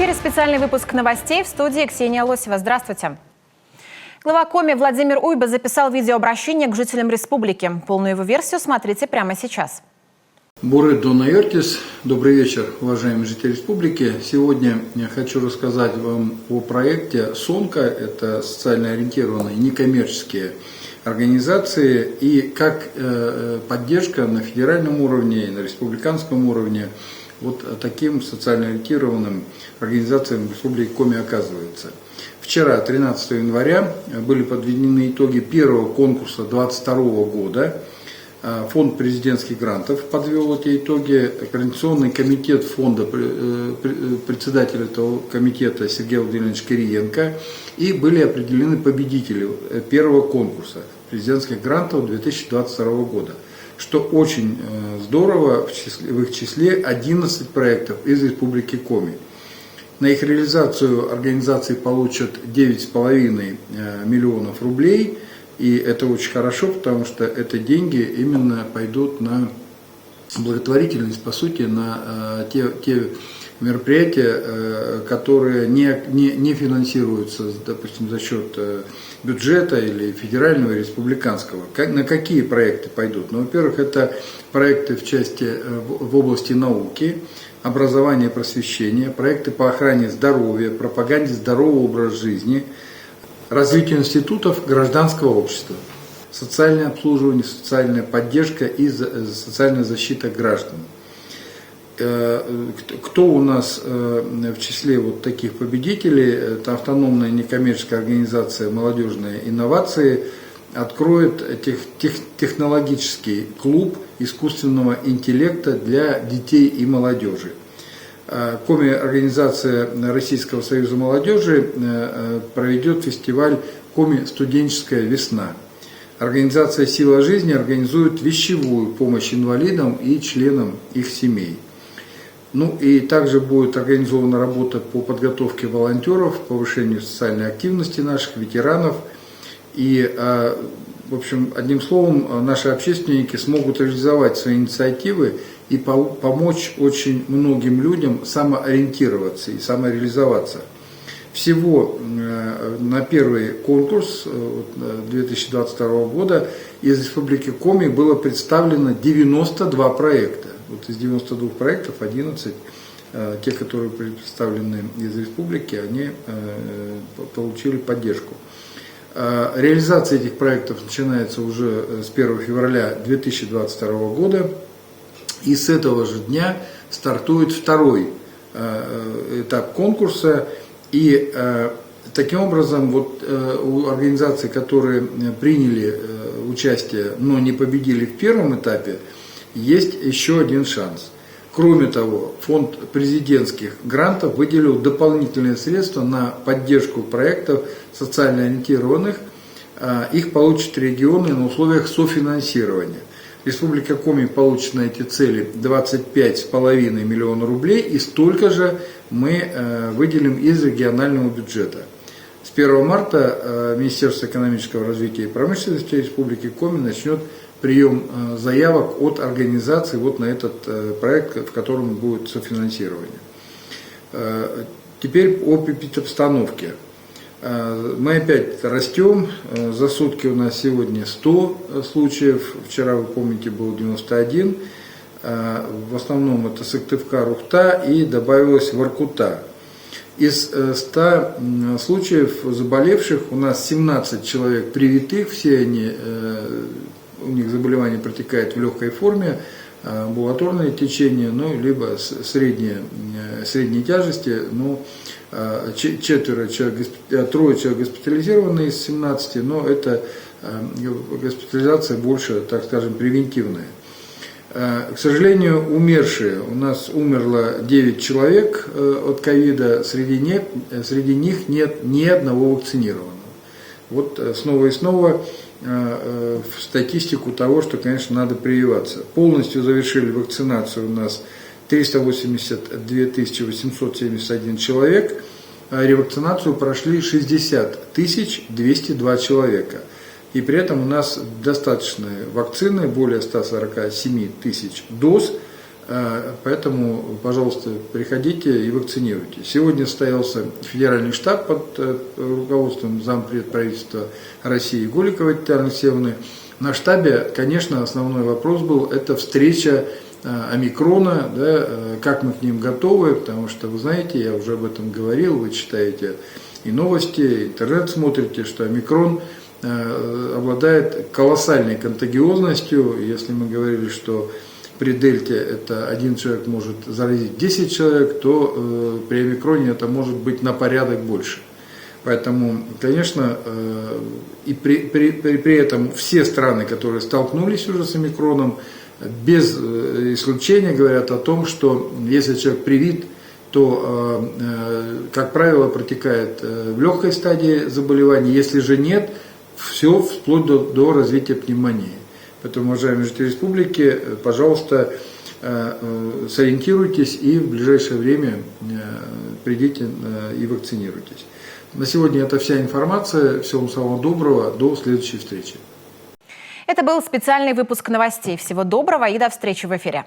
эфире специальный выпуск новостей, в студии Ксения Лосева. Здравствуйте. Глава Коми Владимир Уйба записал видеообращение к жителям республики. Полную его версию смотрите прямо сейчас. Буры Донаертис. Добрый вечер, уважаемые жители республики. Сегодня я хочу рассказать вам о проекте СОНКа. Это социально ориентированные некоммерческие организации и как поддержка на федеральном уровне и на республиканском уровне вот таким социально ориентированным организациям Республики Коми оказывается. Вчера, 13 января, были подведены итоги первого конкурса 2022 года. Фонд президентских грантов подвел эти итоги. Координационный комитет фонда, председатель этого комитета Сергей Владимирович Кириенко. И были определены победители первого конкурса президентских грантов 2022 года. Что очень здорово, в их числе 11 проектов из Республики Коми. На их реализацию организации получат 9,5 миллионов рублей. И это очень хорошо, потому что это деньги именно пойдут на благотворительность, по сути, на те мероприятия, которые не финансируются, допустим, за счет бюджета или федерального, или республиканского. На какие проекты пойдут? Ну, во-первых, это проекты в области науки, образования и просвещения, проекты по охране здоровья, пропаганде здорового образа жизни, развитию институтов гражданского общества, социальное обслуживание, социальная поддержка и социальная защита граждан. Кто у нас в числе вот таких победителей? Это автономная некоммерческая организация «Молодежные инновации» откроет технологический клуб искусственного интеллекта для детей и молодежи. Коми, организация Российского союза молодежи, проведет фестиваль «Коми. Студенческая весна». Организация «Сила жизни» организует вещевую помощь инвалидам и членам их семей. Ну и также будет организована работа по подготовке волонтеров, повышению социальной активности наших ветеранов. И, в общем, одним словом, наши общественники смогут реализовать свои инициативы и помочь очень многим людям самоориентироваться и самореализоваться. Всего на первый конкурс 2022 года из Республики Коми было представлено 92 проекта. Вот из 92 проектов 11, те, которые представлены из республики, они получили поддержку. Реализация этих проектов начинается уже с 1 февраля 2022 года. И с этого же дня стартует второй этап конкурса. И таким образом вот у организаций, которые приняли участие, но не победили в первом этапе, есть еще один шанс. Кроме того, фонд президентских грантов выделил дополнительные средства на поддержку проектов социально ориентированных. Их получат регионы на условиях софинансирования. Республика Коми получит на эти цели 25,5 миллиона рублей, и столько же мы выделим из регионального бюджета. С 1 марта Министерство экономического развития и промышленности Республики Коми начнет прием заявок от организаций вот на этот проект, в котором будет софинансирование. Теперь о обстановке. Мы опять растем, за сутки у нас сегодня 100 случаев, вчера, вы помните, было 91, в основном это Сыктывкар, Ухта и добавилось Воркута. Из 100 случаев заболевших у нас 17 человек привитых, все они, у них заболевание протекает в легкой форме, амбулаторное течение, ну, либо средней тяжести, но трое человек госпитализированы из 17, но это госпитализация больше, так скажем, превентивная. К сожалению, умершие. У нас умерло 9 человек от ковида, среди них нет ни одного вакцинированного. Вот снова и снова в статистику того, что, конечно, надо прививаться. Полностью завершили вакцинацию у нас 382 871 человек, а ревакцинацию прошли 60 202 человека. И при этом у нас достаточно вакцины, более 147 тысяч доз, Поэтому, пожалуйста, приходите и вакцинируйтесь. Сегодня состоялся федеральный штаб под руководством зампред правительства России Голиковой Татьяны Алексеевны. На штабе, конечно, основной вопрос был – это встреча омикрона, да, как мы к ним готовы, потому что, вы знаете, я уже об этом говорил, вы читаете и новости, интернет смотрите, что омикрон обладает колоссальной контагиозностью. Если мы говорили, что при дельте это один человек может заразить 10 человек, то при омикроне это может быть на порядок больше. Поэтому, конечно, и при этом все страны, которые столкнулись уже с омикроном, без исключения говорят о том, что если человек привит, то, как правило, протекает в легкой стадии заболевания. Если же нет, все вплоть до развития пневмонии. Поэтому, уважаемые жители республики, пожалуйста, сориентируйтесь и в ближайшее время придите и вакцинируйтесь. На сегодня это вся информация. Всего самого доброго. До следующей встречи. Это был специальный выпуск новостей. Всего доброго и до встречи в эфире.